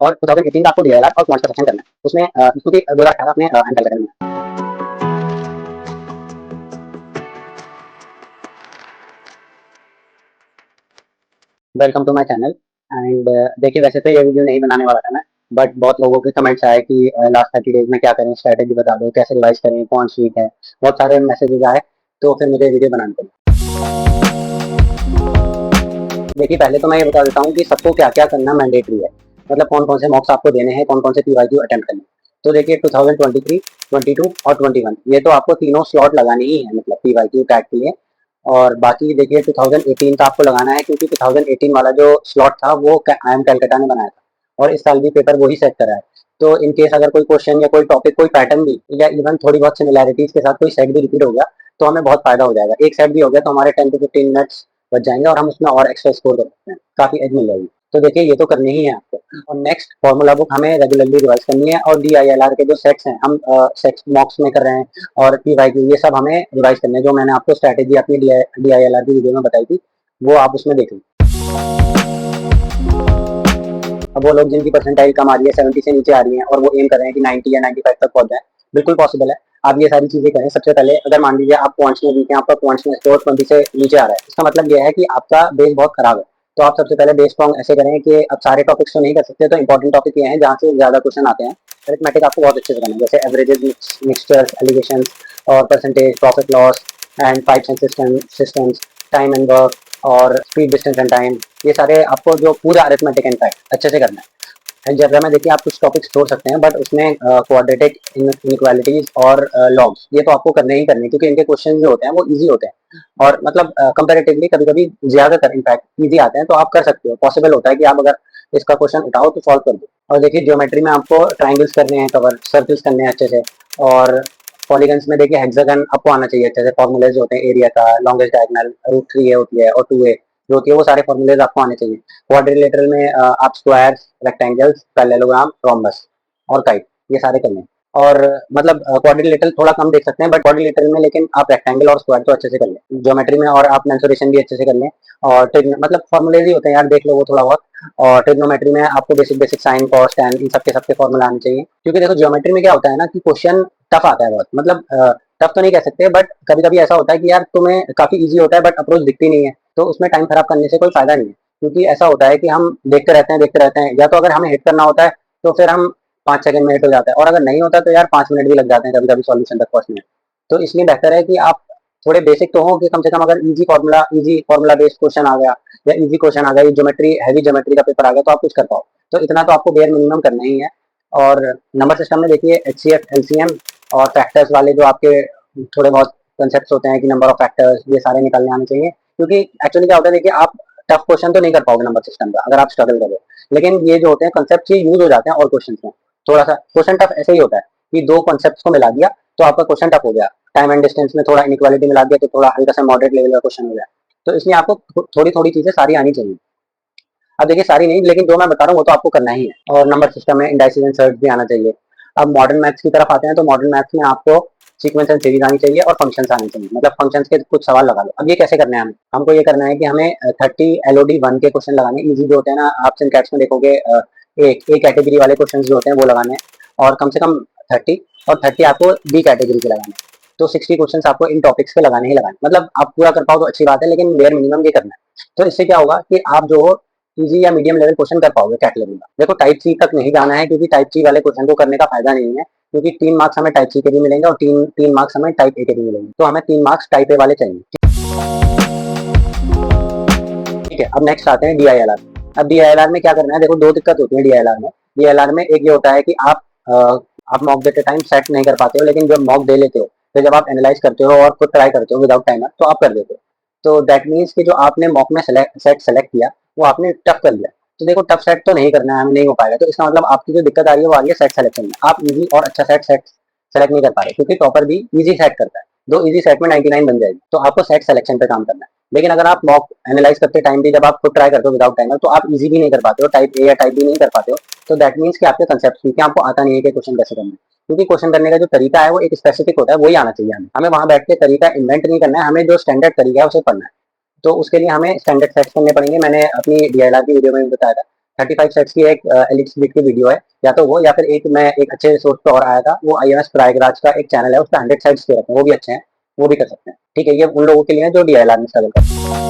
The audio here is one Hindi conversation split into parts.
और 2018 का आपको डीआईएलआर और क्वांट का सेक्शन करना है। उसमें क्योंकि 2018 अपने एंटर करना है। Welcome to my channel. And देखिए, वैसे तो ये वीडियो नहीं बनाने वाला था मैं, बट बहुत लोगों के कमेंट्स आए कि लास्ट 30 डेज में क्या करें, स्ट्रैटेजी बता दो, कैसे रिवाइज करें, कौन सी है। बहुत सारे मैसेजेस आए, तो फिर मुझे वीडियो बनानी पड़ी। देखिए, पहले तो मैं ये बता देता हूँ कि सबको क्या क्या करना मैंडेटरी है, मतलब कौन कौन से मॉक्स आपको देने हैं, कौन कौन से पीवाईक्यू अटेम्प्ट करने हैं। तो देखिए, 2023, 22 और 21 ये तो आपको तीनों स्लॉट लगाने ही है, मतलब पीवाईक्यू टैग के लिए। और बाकी देखिए, 2018 का आपको लगाना है, क्योंकि 2018 वाला जो स्लॉट था वो आई एम कैलकाटा ने बनाया था, और इस साल भी पेपर वही सेट करा है। तो इन केस अगर कोई क्वेश्चन या कोई टॉपिक, कोई पैटर्न भी, या इवन थोड़ी बहुत सिमिलैरिटीज के साथ कोई सेट भी रिपीट हो गया, तो हमें बहुत फायदा हो जाएगा। एक सेट भी हो गया तो हमारे 10 to 15 मिनट्स बच जाएंगे, और हम उसमें और एक्स्ट्रा स्कोर कर सकते हैं, काफी एज मिल जाएगी। तो देखिए, ये तो करनी ही है आपको। और नेक्स्ट, फॉर्मूला बुक हमें रेगुलरली रिवाइज करनी है, और डीआईएलआर के जो सेट्स हैं, हम सेट्स मॉक्स में कर रहे हैं, और पीवाईक्यू ये सब हमें रिवाइज करने हैं। जो मैंने आपको स्ट्रैटेजी अपनी डीआईएलआर की वीडियो में बताई थी, वो आप उसमें देखें। अब वो लोग जिनकी परसेंटाइल कम आ रही है, 70 से नीचे आ रही है, और वो एम कर रहे हैं कि 90 या 95 तक पहुंच जाए, बिल्कुल पॉसिबल है। आप ये सारी चीजें करें। सबसे पहले, अगर मान लीजिए आप क्वांट्स में वीक हैं, आपका क्वांट्स में स्कोर 20 से नीचे आ रहा है, इसका मतलब ये है कि आपका बेस बहुत खराब है। तो आप सबसे पहले बेस स्ट्रॉन्ग ऐसे करें कि अब सारे टॉपिक्स तो नहीं कर सकते, तो इंपॉर्टेंट टॉपिक ये हैं जहाँ से ज्यादा क्वेश्चन आते हैं। अरिथमेटिक आपको बहुत अच्छे से करना है, जैसे एवरेजेस, मिक्सचर्स, एलिगेशन और percentage, profit loss and pipes and systems, time and work, और स्पीड, डिस्टेंस एंड टाइम। ये सारे आपको जो पूरा अरिथमेटिक एंड फैक्ट अच्छे से करना है। अलजेब्रा में देखिए, आप कुछ टॉपिक्स छोड़ सकते हैं, बट उसमें क्वाड्रेटिक इनइक्वालिटीज और लॉग्स ये तो आपको करने ही करने, क्योंकि इनके क्वेश्चन जो होते हैं वो इजी होते हैं, और मतलब कंपैरेटिवली कभी कभी ज्यादातर इनफैक्ट इजी आते हैं। तो आप कर सकते हो, पॉसिबल होता है कि आप अगर इसका क्वेश्चन उठाओ तो सॉल्व कर दो। और देखिए, ज्योमेट्री में आपको ट्राइंगल्स करने हैं कवर, सर्कल्स करने हैं अच्छे से, और पॉलीगन्स में देखिए हेक्सागन आपको आना चाहिए अच्छे से। फॉर्मूलेज जो होते हैं एरिया का, लॉन्गेस्ट डायगोनल, √3a होती है, और 2a जो होती है, वो सारे फॉर्मूलेज आपको आने चाहिए। क्वाड्रिलेटरल में आप स्क्वायर्स, रेक्टेंगल्स, पैरेललोग्राम, रोम्बस और काइट, ये सारे करने हैं। और मतलब क्वाड्रिलेटरल थोड़ा कम देख सकते हैं, बट क्वाड्रिलेटरल में लेकिन आप रेक्टेंगल और स्क्वायर तो अच्छे से कर लें ज्योमेट्री में, और आप मेंसुरेशन भी अच्छे से कर लें। और मतलब फॉर्मूलेज ही होते हैं यार, देख लो वो थोड़ा बहुत। और ट्रिग्नोमेट्री में आपको basic basic sine, cos, tan, इन सबके फॉर्मूला आने चाहिए, क्योंकि देखो ज्योमेट्री में क्या होता है ना कि क्वेश्चन टफ आता है बहुत, मतलब टफ तो नहीं कह सकते, बट कभी कभी ऐसा होता है कि यार तुम्हें काफी इजी होता है बट अप्रोच दिखती नहीं है, तो उसमें टाइम खराब करने से कोई फायदा नहीं है। क्योंकि ऐसा होता है कि हम देखते रहते हैं, या तो अगर हमें हिट करना होता है तो फिर हम 5 सेकंड में हिट हो जाता है, और अगर नहीं होता तो यार 5 मिनट भी लग जाते हैं कभी कभी सॉल्यूशन तक पहुंचने में। तो इसलिए बेहतर है कि आप थोड़े बेसिक तो हो, कि कम से कम अगर इजी फॉर्मूला बेस्ड क्वेश्चन आ गया, या इजी क्वेश्चन आ गया, ज्योमेट्री, हैवी ज्योमेट्री का पेपर आ गया, तो आप कुछ कर पाओ। तो इतना तो आपको बेयर मिनिमम करना ही है। और नंबर सिस्टम में देखिए, एचसीएफ, एलसीएम और फैक्टर्स वाले जो आपके थोड़े बहुत कंसेप्ट होते हैं, कि नंबर ऑफ फैक्टर्स, ये सारे निकलने आने चाहिए। क्योंकि एक्चुअली क्या होता है, देखिए आप टफ क्वेश्चन तो नहीं कर पाओगे नंबर सिस्टम का अगर आप स्ट्रगल करो, लेकिन ये जो होते हैं कंसेप्ट ये यूज हो जाते हैं और क्वेश्चन में। थोड़ा सा क्वेश्चन टफ ऐसे ही होता है कि दो कॉन्सेप्ट को मिला दिया तो आपका क्वेश्चन टफ हो गया। टाइम एंड डिस्टेंस में थोड़ा इनइक्वालिटी मिला दिया तो थोड़ा हल्का सा मॉडरेट लेवल का क्वेश्चन हो गया। तो इसलिए आपको थोड़ी थोड़ी चीजें सारी आनी चाहिए। अब देखिए, सारी नहीं, लेकिन जो मैं बता रहा हूँ वो तो आपको करना ही है। और नंबर सिस्टम में इंडाइसिस एंड सर्च भी आना चाहिए। अब मॉडर्न मैथ्स की तरफ आते हैं, तो मॉडर्न मैथ्स में आपको सीक्वेंस एंड सीरीज आनी चाहिए, और फंक्शंस आने चाहिए, मतलब फंक्शंस के कुछ सवाल लगा लो। अब ये कैसे करना है हमें, हमको ये करना है कि हमें 30 LOD 1 के क्वेश्चन लगाने, इजी जो होते हैं ना, आप सिंटैक्स में देखोगे एक ए कैटेगरी वाले क्वेश्चन जो होते हैं वो लगाने हैं, और कम से कम 30, और 30 आपको बी कैटेगरी के लगाने हैं। तो 60 क्वेश्चन आपको इन टॉपिक्स के लगाने ही लगाने, मतलब आप पूरा कर पाओ तो अच्छी बात है, लेकिन बेयर मिनिमम ये करना है। तो इससे क्या होगा कि आप जो इजी या मीडियम लेवल क्वेश्चन कर पाओगे कैट लेवल का। देखो, टाइप सी तक नहीं जाना है, क्योंकि टाइप सी वाले क्वेश्चन को करने का फायदा नहीं है, क्योंकि 3 मार्क्स हमें टाइप सी के भी मिलेंगे, और तीन तीन मार्क्स हमें टाइप ए के भी मिलेंगे, तो हमें 3 मार्क्स टाइप ए वाले चाहिए। ठीक है, अब नेक्स्ट आते हैं डीआईएलआर। अब डीआईएलआर में क्या करना है, देखो दो दिक्कत होती है डीआईएलआर में। डीआईएलआर में एक ये होता है कि आप मॉक देते टाइम सेट नहीं कर पाते हो, लेकिन जब मॉक दे लेते हो, तो जब आप एनालाइज करते हो और खुद ट्राई करते हो विदाउट टाइमर, तो आप कर देते हो। तो दैट मीन्स कि जो आपने मॉक में सेट सेलेक्ट किया, वो आपने टफ कर लिया। तो देखो, टफ सेट तो नहीं करना है, हमें नहीं हो पाएगा। तो इसका मतलब आपकी जो दिक्कत आ रही है वो आ रही है सेट सिलेक्शन में। आप इजी और अच्छा सेट सेलेक्ट नहीं कर पा रहे, क्योंकि टॉपर भी इजी सेट करता है। दो इजी सेट में 99 बन जाएगी, तो आपको सेट सिलेक्शन पे काम करना है। लेकिन अगर आप मॉक एनालाइज करते टाइम भी, जब आप खुद ट्राई करते हो विदाउट टाइमर, तो आप इजी भी नहीं कर पाते हो, टाइप ए या टाइप बी नहीं कर पाते हो। तो दैट मीन्स कि आपके कंसेप्ट ठीक है, आपको आता नहीं है कि क्वेश्चन कैसे करना है। क्योंकि क्वेश्चन करने का जो तरीका है वो एक स्पेसिफिक होता है, वही आना चाहिए हमें। हमें वहां बैठ के तरीका इन्वेंट नहीं करना है, हमें जो स्टैंडर्ड तरीका है उसे पढ़ना है। तो उसके लिए हमें स्टैंडर्ड सेट्स करने पड़ेंगे। मैंने अपनी डीएलआर की वीडियो में भी बताया था। 35 सेट्स की एक एलिट स्प्लिट की वीडियो है, या तो वो, या फिर एक मैं एक अच्छे रिसोर्स पे और आया था, वो IMS प्रयागराज का एक चैनल है, उसका 100 सेट्स के रखे हैं, वो भी अच्छे हैं, वो भी कर सकते हैं। ठीक है, ये उन लोगों के लिए जो DLR में स्ट्रगल करते हैं।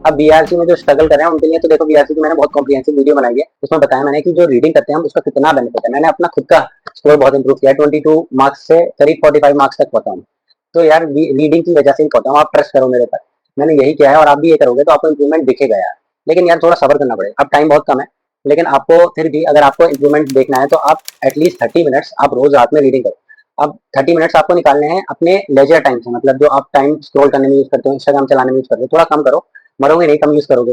अब BRC में जो स्ट्रगल कर रहे हैं उनके लिए तो देखो, BRC की मैंने बहुत कॉम्प्रिहेंसिव वीडियो बनाई है, उसमें बताया मैंने कि जो रीडिंग करते हैं हम उसका कितना बेनिफिट है। मैंने अपना खुद का स्कोर बहुत इंप्रूव किया है, 22 मार्क्स से करीब 45 मार्क्स तक पहुंचा हूँ। तो यार रीडिंग की वजह से ही पहुंचा हूँ, आप ट्रस्ट करो मेरे पर, मैंने यही किया है और आप भी ये करोगे तो आपको इंप्रूवमेंट दिखेगा यार। लेकिन यार थोड़ा सब्र करना पड़ेगा, अब टाइम बहुत कम है, लेकिन आपको फिर भी अगर आपको इंप्रूवमेंट देखना है तो आप एटलीस्ट 30 मिनट्स आप रोज रात में रीडिंग करो। अब 30 मिनट्स आपको निकालने हैं अपने लेजर टाइम से, मतलब जो आप टाइम स्क्रॉल करने में यूज करते हो, इंस्टाग्राम चलाने में यूज करते हो, थोड़ा कम करो, मरोगे नहीं कम यूज करोगे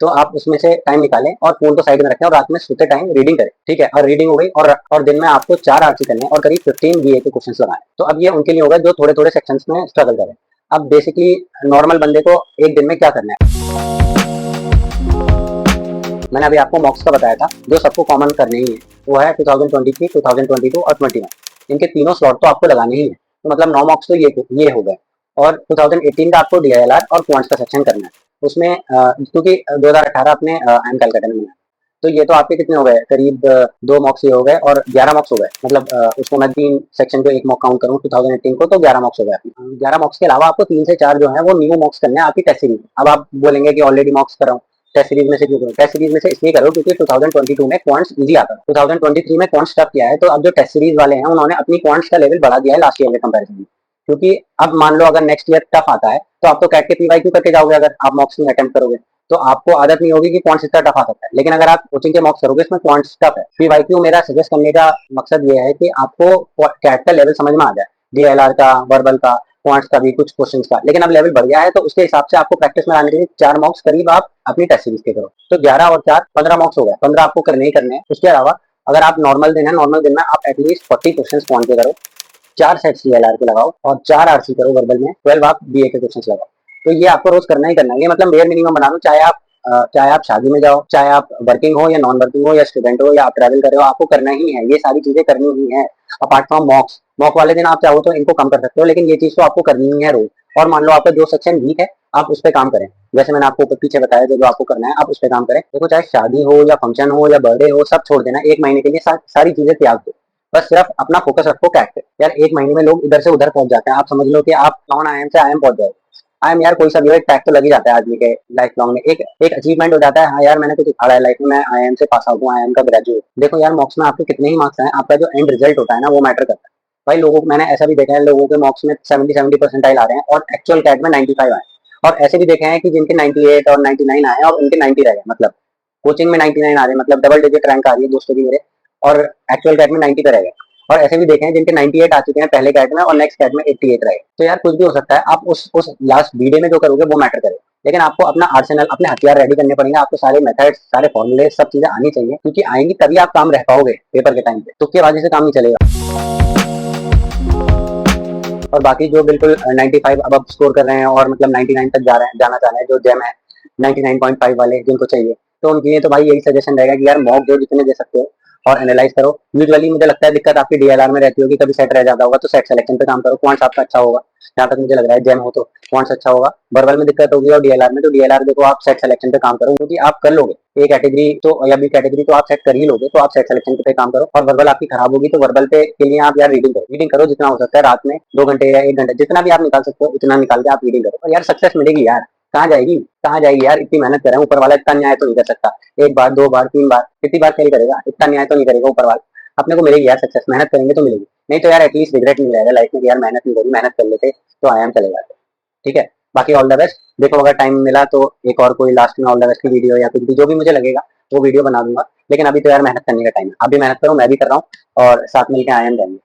तो आप उसमें से टाइम निकालें और फोन को साइड में रखें और रात में सोते टाइम रीडिंग करें। ठीक है, और रीडिंग हो गई, और दिन में आपको 4 आरसी करने हैं और करीब 15 BA के क्वेश्चन लगाए। तो अब ये उनके लिए होगा जो थोड़े थोड़े सेक्शंस में स्ट्रगल करें। अब बेसिकली नॉर्मल बंदे को एक दिन में क्या करना है, मैंने अभी आपको मॉक्स का बताया था, जो सबको कॉमन करने ही है, वो है 2023, 2022 और 21। इनके तीनों स्लॉट तो आपको लगाने ही है, तो मतलब 9 मॉक्स तो ये हो गए। और 2018 का आपको DILR और क्वांट्स का सेक्शन करना है, उसमें क्योंकि 2018 अपने IIM कैलकाटा में बनाया, तो ये तो आपके कितने हो गए, करीब 2 मॉक्स ये हो गए और 11 मॉक्स हो गए, मतलब उसको मैं 3 सेक्शन को 1 मॉक काउंट करूँ 2018 को तो 11 मॉक्स हो गए। 11 मॉक्स के अलावा आपको 3 से 4 जो है वो न्यू मॉक्स करने हैं आपकी टेस्ट सीरीज। अब आप बोलेंगे कि ऑलरेडी मॉक्स कर रहा हूँ, टेस्ट सीरीज में से क्यों करो, टेस्ट सीरीज में से इसलिए करो क्योंकि 2022 में क्वांट्स इजी आता था, 2023 में क्वांट्स टफ किया है, तो अब जो टेस्ट सीरीज वाले हैं उन्होंने अपनी क्वांट्स का लेवल बढ़ा दिया है लास्ट ईयर के कंपैरिजन में। क्योंकि अब मान लो अगर नेक्स्ट ईयर टफ आता है तो आप तो कैट के PYQ करके जाओगे, अगर आप मॉक्स में अटेम्प्ट करोगे तो आपको आदत नहीं होगी कि क्वांट्स इतना टफ आ सकता है। लेकिन अगर आप कोचिंग के मॉक्स करोगे इसमें क्वांट्स टफ है, PYQ मेरा सजेस्ट करने का मकसद ये है कि आपको कैट का लेवल समझ में आ जाए, DLR का, वर्बल का, क्वांट्स का भी, कुछ क्वेश्चंस का। लेकिन अब लेवल बढ़ गया है तो उसके हिसाब से आपको प्रैक्टिस में लाने के लिए 4 मॉक्स करीब आप अपनी टेस्ट सीरीज के करो, तो 11 और 4 15 मॉक्स हो गए, 15 आपको करने ही करने हैं। उसके अलावा अगर आप नॉर्मल दिन है, नॉर्मल दिन में आप एटलीस्ट 40 क्वेश्चन क्वांट के करो, 4 सेट्स DLR के लगाओ और 4 RC करो वर्बल में, 12 आप BA के क्वेश्चन लगाओ। तो ये आपको रोज करना ही करना है, ये मतलब बेयर मिनिमम बना लो, चाहे आप शादी में जाओ, चाहे आप वर्किंग हो या नॉन वर्किंग हो या स्टूडेंट हो या आप ट्रैवल कर रहे हो, आपको करना ही है, ये सारी चीजें करनी ही है। अपार्ट फ्रॉम मॉक्स, मॉक वाले दिन आप चाहो तो इनको कम कर सकते हो, लेकिन ये चीज तो आपको करनी ही है रोज। और मान लो आपका जो सेक्शन वीक है आप उस पर काम करें, जैसे मैंने आपको पीछे बताया जो आपको करना है आप उस पर काम करें। देखो चाहे शादी हो या फंक्शन हो या बर्थडे हो, सब छोड़ देना, 1 महीने के लिए सारी चीजें त्याग दो, बस सिर्फ अपना फोकस रखो कैट पे। यार 1 महीने में लोग इधर से उधर पहुंच जाते हैं, आप समझ लो कि आप नॉन IIM से IIM पहुंच जाओ। IIM यार कोई सा भी टैग तो लग ही जाता है आदमी के लाइफ लॉन्ग में, एक एक अचीवमेंट हो जाता है, हाँ यार मैंने कुछ उखाड़ा है लाइफ में, मैं IIM से पास आउट हूँ, IIM का ग्रेजुएट। देखो यार मॉक्स में आपके कितने ही मार्क्स आए, आपका जो एंड रिजल्ट होता है ना वो मैटर करता है। भाई लोगों को मैंने ऐसा भी देखा है, लोगों के मॉक्स में 70 परसेंटाइल आ रहे हैं और एक्चुअल कैट में 95 आए, और ऐसे भी देखे हैं कि जिनके 98 और 99 आए और उनके 90 रह गए, मतलब कोचिंग में 99 आ रहे हैं, मतलब डबल डिजिट रैंक आ रही है दोस्तों की मेरे, और एक्चुअल कैट में 90 पे रह गए। और ऐसे भी देखे हैं जिनके 98 आ चुके हैं पहले कैट में और नेक्स्ट कैट में 88 रहे। तो यार कुछ भी हो सकता है, आप उस लास्ट बीडे में जो करोगे वो मैटर करे, लेकिन आपको अपना आर्सेनल, अपने हथियार रेडी करने पड़ेंगे, आपको सारे मेथड्स, सारे फॉर्मूले, सब चीजें आनी चाहिए, क्योंकि आएंगी तभी आप काम रह पाओगे पेपर के टाइम पे, तुक्केबाजी से काम नहीं चलेगा। और बाकी जो बिल्कुल 95 अब स्कोर कर रहे हैं और मतलब 99 तक जाना चाह रहे हैं, जो जेम है 99.5 वाले जिनको चाहिए, तो उनके लिए तो भाई यही सजेशन रहेगा कि यार मॉक दो जितने दे सकते हो और एनालाइज करो। यूजुअली मुझे लगता है दिक्कत आपकी DLR में रहती होगी, कभी सेट रह जाता होगा तो सेट सिलेक्शन पे काम करो, क्वांट्स आपका अच्छा होगा, जहाँ तक मुझे लग रहा है जेम हो तो क्वांट्स अच्छा होगा। वर्बल में दिक्कत होगी और DLR में, तो DLR देखो आप सेट सिलेक्शन पे काम करो, क्योंकि आप कर लोगे ए कैटेगरी तो या बी कैटेगरी तो आप सेट कर ही लोगे, तो आप सेट सिलेक्शन पे काम करो। और वर्बल आपकी खराब होगी तो वर्बल पे के लिए आप यार रीडिंग करो जितना हो सकता है, रात में 2 घंटे या 1 घंटे जितना भी आप निकाल सकते हो उतना निकाल के आप रीडिंग करो, और यार सक्सेस मिलेगी यार। कहाँ जाएगी, कहाँ जाएगी यार, इतनी मेहनत कर रहे हैं, ऊपर वाला इतना न्याय तो नहीं कर सकता, 1 बार 2 बार 3 बार कितनी बार फेल करेगा, इतना न्याय तो नहीं करेगा ऊपर वाला। अपने को मिलेगी यार सक्सेस, मेहनत करेंगे तो मिलेगी, नहीं तो यार एटलीस्ट रिग्रेट नहीं रहेगा लाइफ में कि यार मेहनत नहीं करी, मेहनत कर लेते तो IIM चले जाते। ठीक है, बाकी ऑल द बेस्ट। देखो अगर टाइम मिला तो एक और कोई लास्ट में ऑल द बेस्ट की वीडियो या कुछ भी जो भी मुझे लगेगा वो वीडियो बना दूंगा, लेकिन अभी तो यार मेहनत करने का टाइम है, आप भी मेहनत करो, मैं भी कर रहा हूँ, और साथ मिलकर IIM जाएंगे।